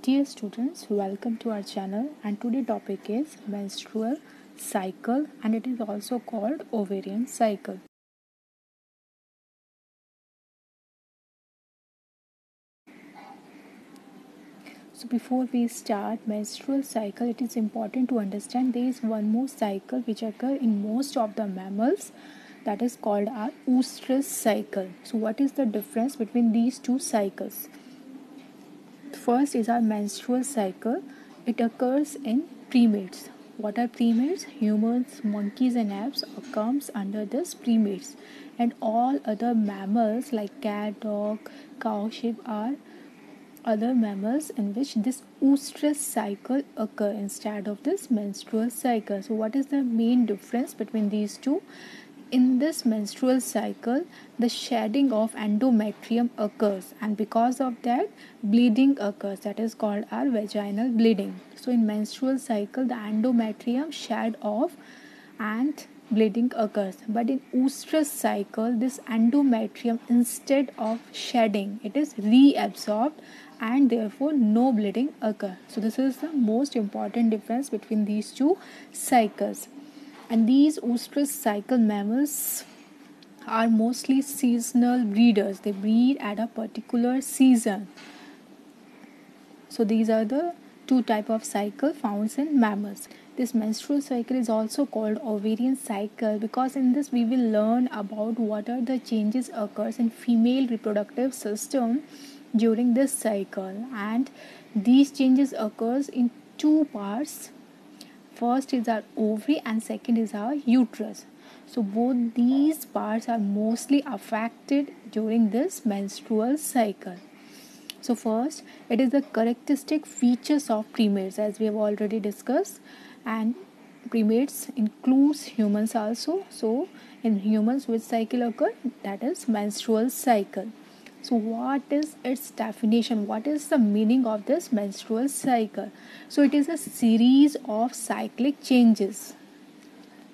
Dear students, welcome to our channel, and today topic is menstrual cycle, and it is also called ovarian cycle. So before we start menstrual cycle, it is important to understand there is one more cycle which occur in most of the mammals, that is called our oestrus cycle. So what is the difference between these two cycles? First is our menstrual cycle. It occurs in primates. What are primates? Humans, monkeys and apes comes under this primates, and all other mammals like cat, dog, cow, sheep are other mammals in which this oestrus cycle occur instead of this menstrual cycle. So what is the main difference between these two? In this menstrual cycle, the shedding of endometrium occurs, and because of that, bleeding occurs. That is called our vaginal bleeding. So in menstrual cycle, the endometrium shed off and bleeding occurs. But in oestrus cycle, this endometrium, instead of shedding, it is reabsorbed, and therefore no bleeding occur. So this is the most important difference between these two cycles. And these oestrus cycle mammals are mostly seasonal breeders. They breed at a particular season. So these are the two type of cycle found in mammals. This menstrual cycle is also called ovarian cycle because in this we will learn about what are the changes occurs in female reproductive system during this cycle, and these changes occurs in two parts. First is our ovary and second is our uterus. So both these parts are mostly affected during this menstrual cycle. So first, it is the characteristic features of primates, as we have already discussed, and primates includes humans also. So in humans, which cycle occur? That is menstrual cycle. So what is its definition? What is the meaning of this menstrual cycle? So it is a series of cyclic changes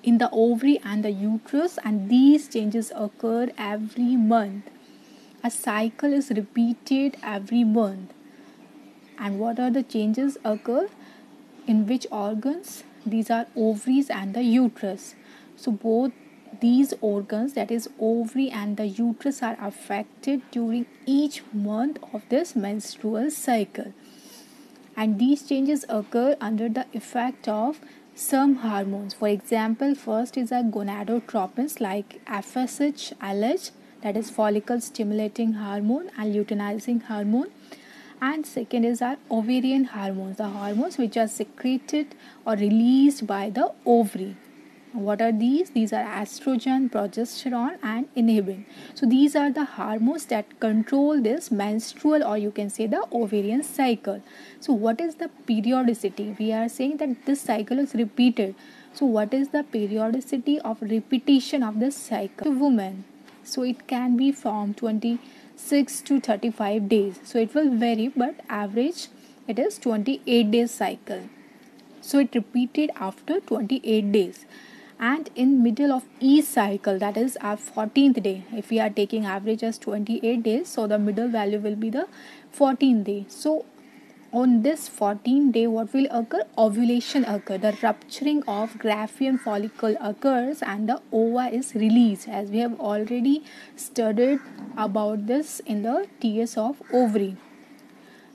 in the ovary and the uterus, and these changes occur every month. A cycle is repeated every month. And what are the changes occur? In which organs? These are ovaries and the uterus. So both these organs, that is ovary and the uterus, are affected during each month of this menstrual cycle. And these changes occur under the effect of some hormones. For example, first is a gonadotropins like FSH, LH, that is follicle stimulating hormone and luteinizing hormone. And second is our ovarian hormones, the hormones which are secreted or released by the ovary. What are these? These are estrogen, progesterone and inhibin. So these are the hormones that control this menstrual, or you can say the ovarian cycle. So what is the periodicity? We are saying that this cycle is repeated. So what is the periodicity of repetition of this cycle to women? So it can be from 26 to 35 days. So it will vary, but average it is 28 days cycle. So it repeated after 28 days. And in middle of each cycle, that is our 14th day, if we are taking average as 28 days, so the middle value will be the 14th day. So on this 14th day, what will occur? Ovulation occur. The rupturing of Graafian follicle occurs and the ova is released, as we have already studied about this in the TS of ovary.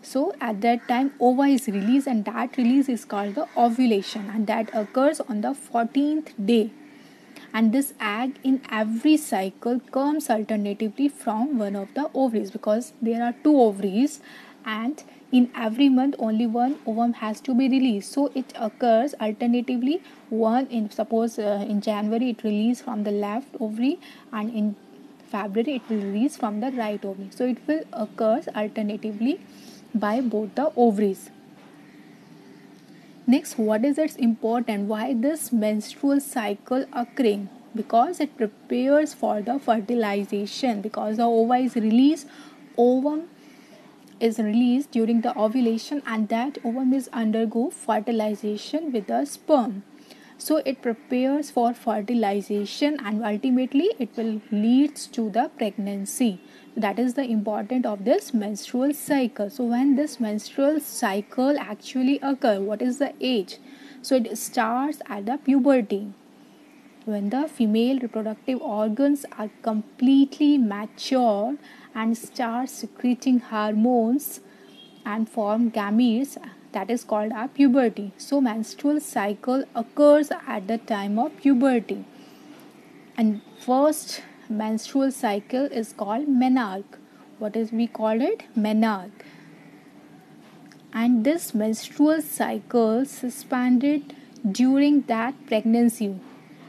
So at that time, ova is released, and that release is called the ovulation, and that occurs on the 14th day. And this egg in every cycle comes alternatively from one of the ovaries, because there are two ovaries, and in every month only one ovum has to be released. So it occurs alternatively. One in suppose in January it releases from the left ovary, and in February it will release from the right ovary. So it will occur alternatively by both the ovaries. Next, what is its important? Why this menstrual cycle occurring? Because it prepares for the fertilization. Because the ova is released, ovum is released during the ovulation, and that ovum is undergo fertilization with the sperm. So it prepares for fertilization and ultimately it will leads to the pregnancy. That is the importance of this menstrual cycle. So when this menstrual cycle actually occur, what is the age? So it starts at the puberty, when the female reproductive organs are completely mature and start secreting hormones and form gametes, that is called a puberty. So menstrual cycle occurs at the time of puberty. And first menstrual cycle is called menarche. What is we call it? Menarche. And this menstrual cycle suspended during that pregnancy.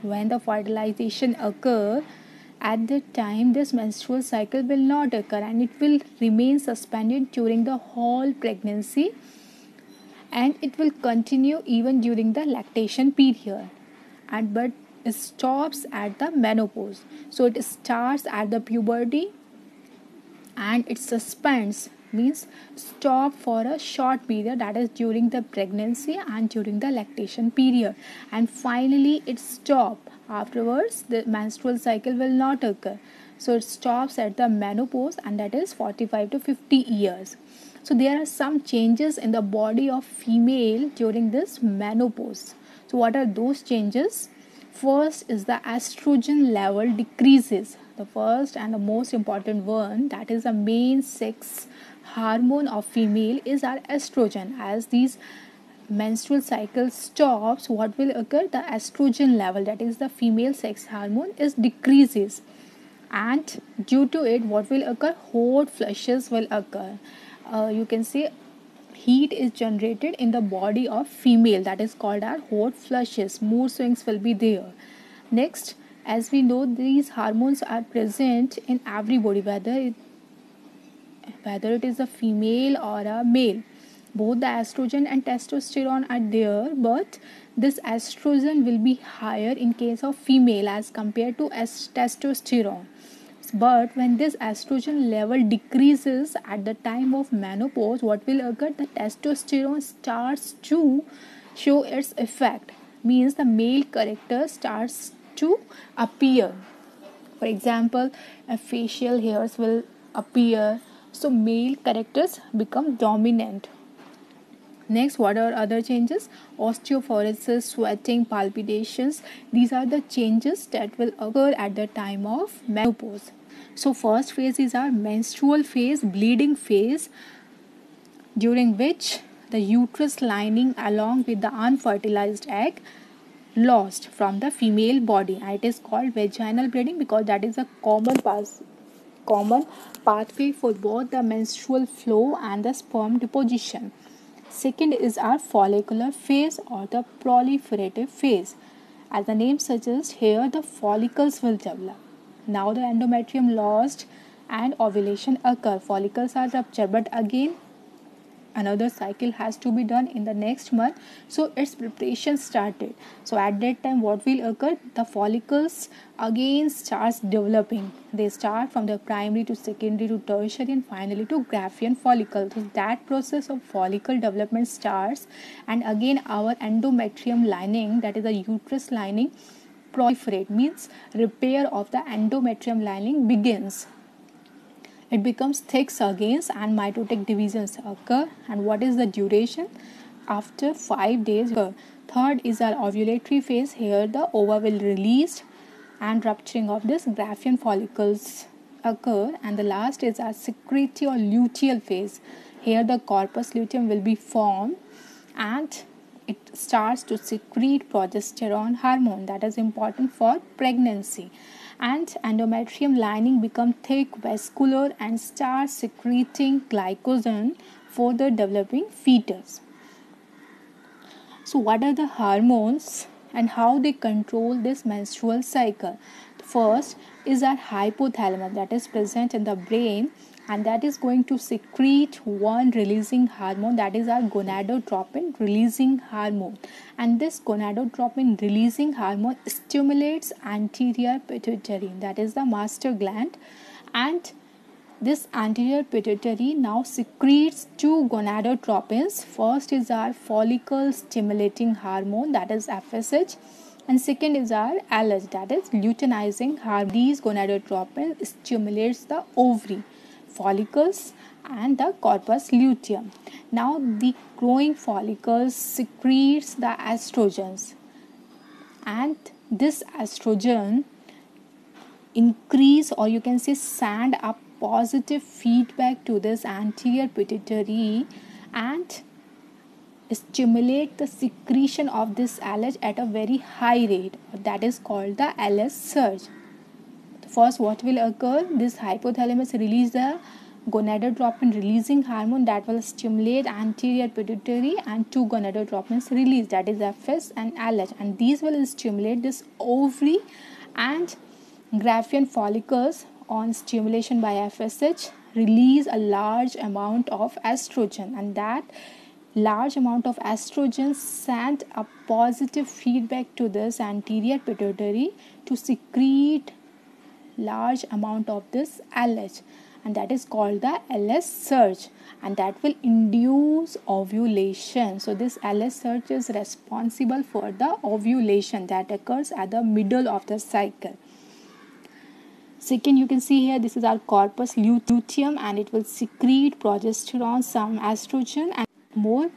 When the fertilization occur, at that time this menstrual cycle will not occur and it will remain suspended during the whole pregnancy, and it will continue even during the lactation period, and but it stops at the menopause. So it starts at the puberty and it suspends, means stop for a short period, that is during the pregnancy and during the lactation period, and finally it stop. Afterwards the menstrual cycle will not occur, so it stops at the menopause, and that is 45 to 50 years. So there are some changes in the body of female during this menopause. So what are those changes? First is the estrogen level decreases. The first and the most important one, that is the main sex hormone of female, is our estrogen. As these menstrual cycle stops, what will occur? The estrogen level, that is the female sex hormone, is decreases, and due to it what will occur? Hot flushes will occur. You can say heat is generated in the body of female, that is called our hot flushes. Mood swings will be there. Next, as we know, these hormones are present in everybody, whether it is a female or a male. Both the estrogen and testosterone are there, but this estrogen will be higher in case of female as compared to testosterone. But when this estrogen level decreases at the time of menopause, what will occur? The testosterone starts to show its effect, means the male character starts to appear. For example, facial hairs will appear, so male characters become dominant. Next, what are other changes? Osteoporosis, sweating, palpitations. These are the changes that will occur at the time of menopause. So first phase is our menstrual phase, bleeding phase, during which the uterus lining along with the unfertilized egg lost from the female body. And it is called vaginal bleeding because that is a common pathway for both the menstrual flow and the sperm deposition. Second is our follicular phase or the proliferative phase. As the name suggests, here the follicles will develop. Now the endometrium lost and ovulation occur. Follicles are ruptured, but again another cycle has to be done in the next month, so its preparation started. So at that time what will occur? The follicles again starts developing. They start from the primary to secondary to tertiary and finally to Graafian follicle. So that process of follicle development starts, and again our endometrium lining, that is the uterus lining, proliferate, means repair of the endometrium lining begins. It becomes thick again and mitotic divisions occur. And what is the duration? After 5 days. Third is our ovulatory phase. Here the ova will release and rupturing of this Graafian follicles occur. And the last is our secretory or luteal phase. Here the corpus luteum will be formed and it starts to secrete progesterone hormone, that is important for pregnancy. And endometrium lining become thick, vascular and starts secreting glycogen for the developing fetus. So what are the hormones and how they control this menstrual cycle? First is our hypothalamus, that is present in the brain, and that is going to secrete one releasing hormone, that is our gonadotropin releasing hormone. And this gonadotropin releasing hormone stimulates anterior pituitary, that is the master gland, and this anterior pituitary now secretes two gonadotropins. First is our follicle stimulating hormone, that is FSH, and second is our LH, that is luteinizing hormone. These gonadotropins stimulates the ovary, follicles and the corpus luteum. Now the growing follicles secretes the estrogens, and this estrogen increase, or you can say send a positive feedback to this anterior pituitary and stimulate the secretion of this LH at a very high rate, that is called the LH surge. First, what will occur? This hypothalamus release the gonadotropin releasing hormone that will stimulate anterior pituitary, and two gonadotropins release, that is FS and LH, and these will stimulate this ovary and Graafian follicles. On stimulation by FSH release a large amount of estrogen, and that large amount of estrogen sent a positive feedback to this anterior pituitary to secrete large amount of this LH, and that is called the LH surge, and that will induce ovulation. So this LH surge is responsible for the ovulation that occurs at the middle of the cycle. Second, you can see here, this is our corpus luteum, and it will secrete progesterone, some estrogen and more,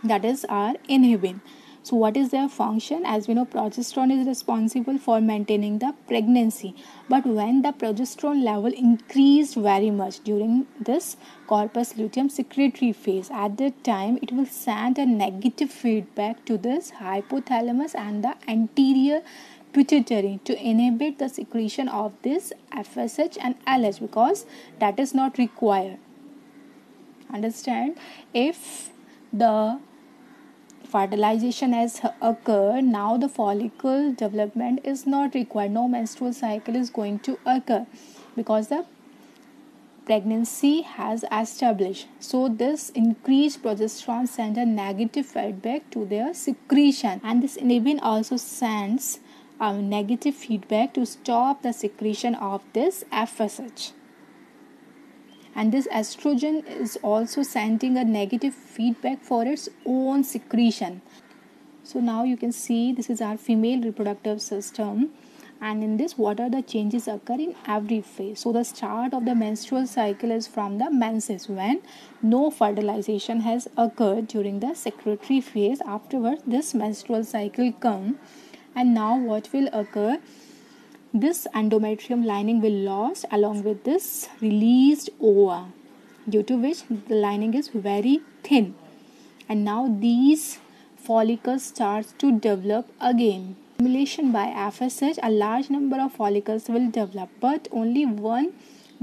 that is our inhibin. So what is their function? As we know, progesterone is responsible for maintaining the pregnancy, but when the progesterone level increased very much during this corpus luteum secretory phase, at that time it will send a negative feedback to this hypothalamus and the anterior pituitary to inhibit the secretion of this FSH and LH, because that is not required. Understand? If the fertilization has occurred, now the follicle development is not required, no menstrual cycle is going to occur because the pregnancy has established. So this increased progesterone sends a negative feedback to their secretion, and this inhibin also sends a negative feedback to stop the secretion of this FSH. And this estrogen is also sending a negative feedback for its own secretion. So now you can see this is our female reproductive system, and in this what are the changes occur in every phase. So the start of the menstrual cycle is from the menses, when no fertilization has occurred during the secretory phase. Afterwards this menstrual cycle comes, and now what will occur? This endometrium lining will lost along with this released ova, due to which the lining is very thin, and now these follicles starts to develop again. Stimulation by FSH, a large number of follicles will develop, but only one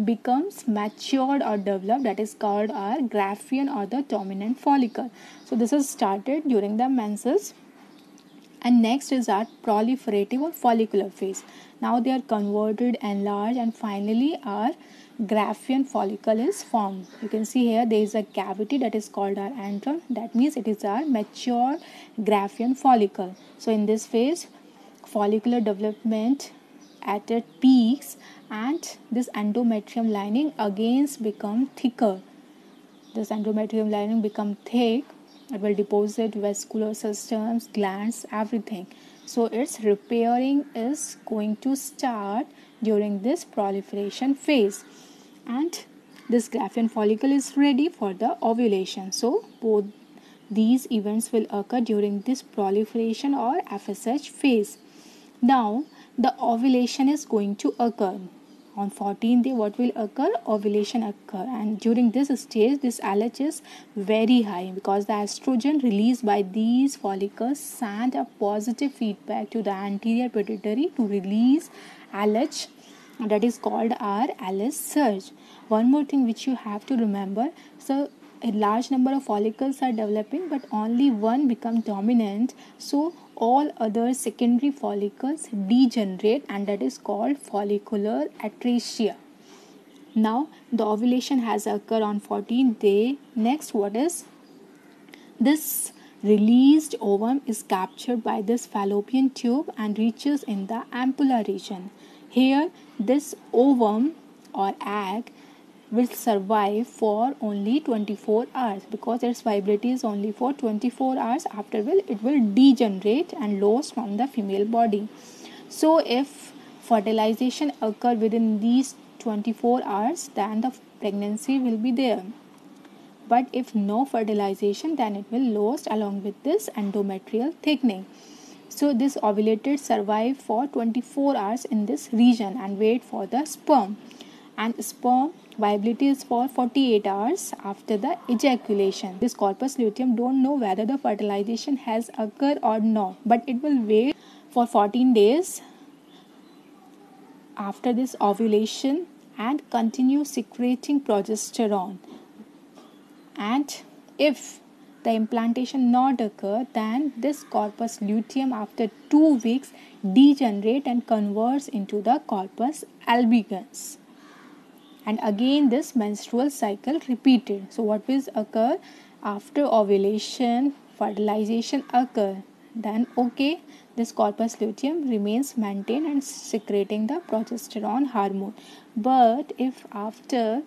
becomes matured or developed, that is called our Graafian or the dominant follicle. So this is started during the menses. And next is our proliferative or follicular phase. Now they are converted, enlarged, and finally our Graafian follicle is formed. You can see here there is a cavity that is called our antron. That means it is our mature Graafian follicle. So in this phase, follicular development at its peaks, and this endometrium lining again become thicker. This endometrium lining become thick. It will deposit vascular systems, glands, everything. So its repairing is going to start during this proliferation phase, and this Graafian follicle is ready for the ovulation. So both these events will occur during this proliferation or FSH phase. Now the ovulation is going to occur. On 14th day, what will occur? Ovulation occur, and during this stage this LH is very high, because the estrogen released by these follicles sent a positive feedback to the anterior pituitary to release LH, that is called our LH surge. One more thing which you have to remember, so a large number of follicles are developing, but only one become dominant, so all other secondary follicles degenerate, and that is called follicular atresia. Now the ovulation has occurred on 14th day. Next, what is this? Released ovum is captured by this fallopian tube and reaches in the ampulla region. Here this ovum or egg will survive for only 24 hours because its viability is only for 24 hours. After it will degenerate and lost from the female body. So if fertilization occur within these 24 hours, then the pregnancy will be there. But if no fertilization, then it will lost along with this endometrial thickening. So this ovulated survive for 24 hours in this region and wait for the sperm. And sperm viability is for 48 hours after the ejaculation. This corpus luteum don't know whether the fertilization has occurred or not, but it will wait for 14 days after this ovulation and continue secreting progesterone. And if the implantation not occur, then this corpus luteum after 2 weeks degenerate and converts into the corpus albicans. And again this menstrual cycle repeated. So what will occur after ovulation, fertilization occur, then okay, this corpus luteum remains maintained and secreting the progesterone hormone. But if after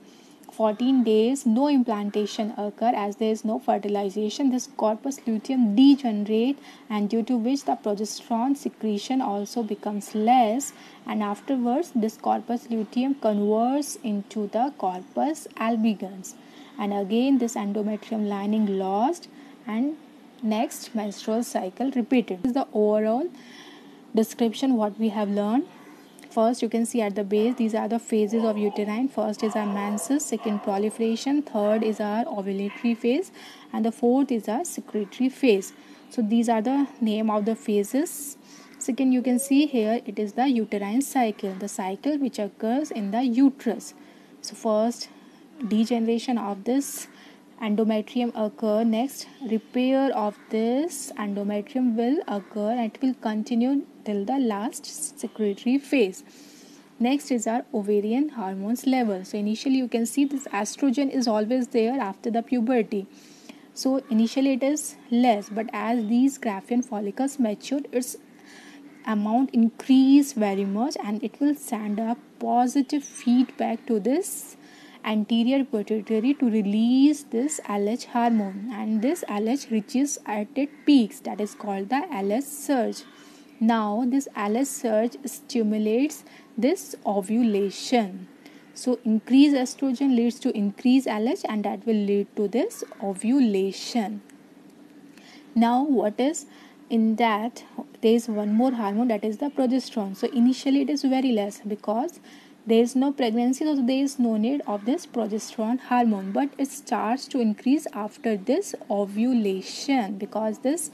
14 days no implantation occur, as there is no fertilization, this corpus luteum degenerate, and due to which the progesterone secretion also becomes less, and afterwards this corpus luteum converts into the corpus albicans, and again this endometrium lining lost and next menstrual cycle repeated. This is the overall description what we have learned. First, you can see at the base, these are the phases of uterine. First is our menses, second proliferation, third is our ovulatory phase, and the fourth is our secretory phase. So these are the name of the phases. Second, you can see here it is the uterine cycle, the cycle which occurs in the uterus. So first, degeneration of this endometrium occur. Next, repair of this endometrium will occur and it will continue till the last secretory phase. Next is our ovarian hormones level. So initially you can see this estrogen is always there after the puberty. So initially it is less, but as these Graafian follicles mature, its amount increase very much and it will send a positive feedback to this anterior pituitary to release this LH hormone, and this LH reaches at its peaks, that is called the LH surge. Now this LH surge stimulates this ovulation. So increased estrogen leads to increased LH and that will lead to this ovulation. Now what is in that, there is one more hormone, that is the progesterone. So initially it is very less because there is no pregnancy, so there is no need of this progesterone hormone, but it starts to increase after this ovulation because this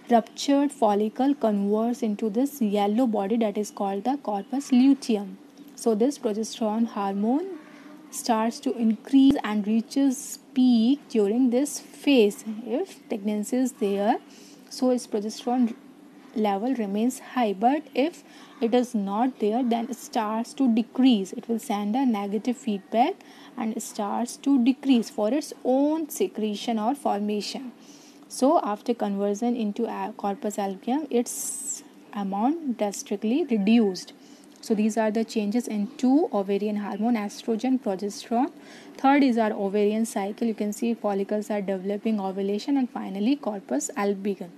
ruptured follicle converts into this yellow body that is called the corpus luteum. So this progesterone hormone starts to increase and reaches peak during this phase. If pregnancy is there, so its progesterone level remains high, but if it is not there, then it starts to decrease. It will send a negative feedback and it starts to decrease for its own secretion or formation. So after conversion into corpus albicans, its amount drastically reduced. So these are the changes in two ovarian hormone, estrogen, progesterone. Third is our ovarian cycle. You can see follicles are developing, ovulation, and finally corpus albicans.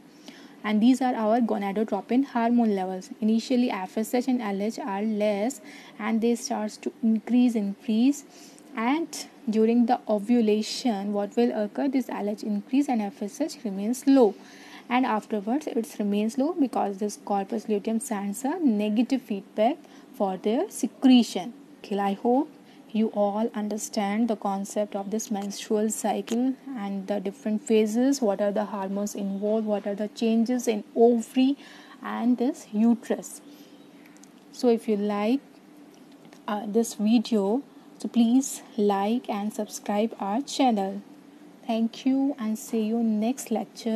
And these are our gonadotropin hormone levels. Initially FSH and LH are less and they start to increase, and during the ovulation what will occur, this LH increase and FSH remains low, and afterwards it remains low because this corpus luteum sends a negative feedback for their secretion. I hope you all understand the concept of this menstrual cycle and the different phases, what are the hormones involved, what are the changes in ovary and this uterus. So if you like this video, so please like and subscribe our channel. Thank you and see you next lecture.